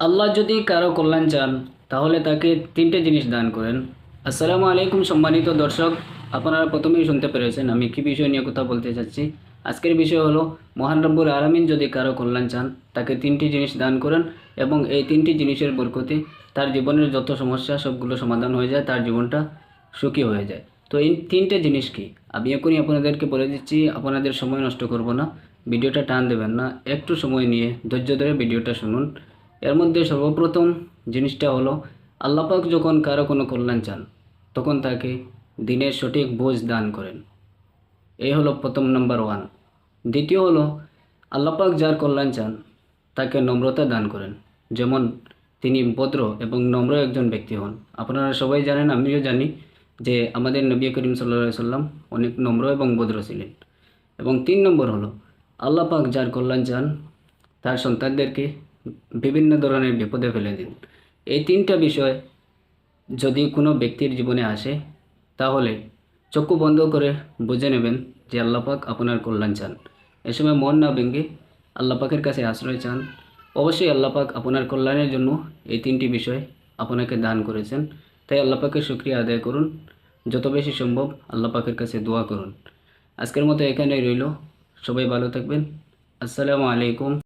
আল্লাহ যদি কারো কল্যাণ চান তাহলে তাকে তিনটে জিনিস দান করেন। আসসালামু আলাইকুম সম্মানিত দর্শক, আপনারা প্রথমেই শুনতে পেরেছেন আমি কি বিষয় নিয়ে কথা বলতে চাচ্ছি। আজকের বিষয় হলো মহান রব্বুল আলামিন যদি কারো কল্যাণ চান তাকে তিনটি জিনিস দান করেন এবং এই তিনটি জিনিসের বরকতে তার জীবনের যত সমস্যা সবগুলো সমাধান হয়ে যায়, তার জীবনটা সুখী হয়ে যায়। তো এই তিনটে জিনিস কি আমি এখনই আপনাদেরকে বলে দিচ্ছি, আপনাদের সময় নষ্ট করব না, ভিডিওটা টান দেবেন না, একটু সময় নিয়ে ধৈর্য ধরে ভিডিওটা শুনুন। এর মধ্যে সর্বপ্রথম জিনিসটা হলো আল্লাহ পাক যখন কারো কোনো কল্যাণ চান তখন তাকে দিনের সঠিক বোঝ দান করেন। এই হলো প্রথম নাম্বার ওয়ান। দ্বিতীয় হলো আল্লাহ পাক যার কল্যাণ চান তাকে নম্রতা দান করেন, যেমন তিনি ভদ্র এবং নম্র একজন ব্যক্তি হন। আপনারা সবাই জানেন, আমিও জানি যে আমাদের নবী করিম সাল্লাল্লাহু আলাইহি সাল্লাম অনেক নম্র এবং ভদ্র ছিলেন। এবং তিন নম্বর হলো আল্লাহ পাক যার কল্যাণ চান তার সন্তানদেরকে বিভিন্ন ধরনের বিপদে ফেলে দিন। এই তিনটা বিষয় যদি কোনো ব্যক্তির জীবনে আসে তাহলে চক্ষু বন্ধ করে বুঝে নেবেন যে আল্লাহ পাক আপনার কল্যাণ চান। এ সময় মন না ভেঙে আল্লাহ পাকের কাছে আশ্রয় চান। অবশ্যই আল্লাহ পাক আপনার কল্যাণের জন্য এই তিনটি বিষয় আপনাকে দান করেছেন, তাই আল্লাহ পাকের শুকরিয়া আদায় করুন। যত বেশি সম্ভব আল্লাহ পাকের কাছে দোয়া করুন। আজকের মতো এখানেই রইল। সবাই ভালো থাকবেন। আসসালামু আলাইকুম।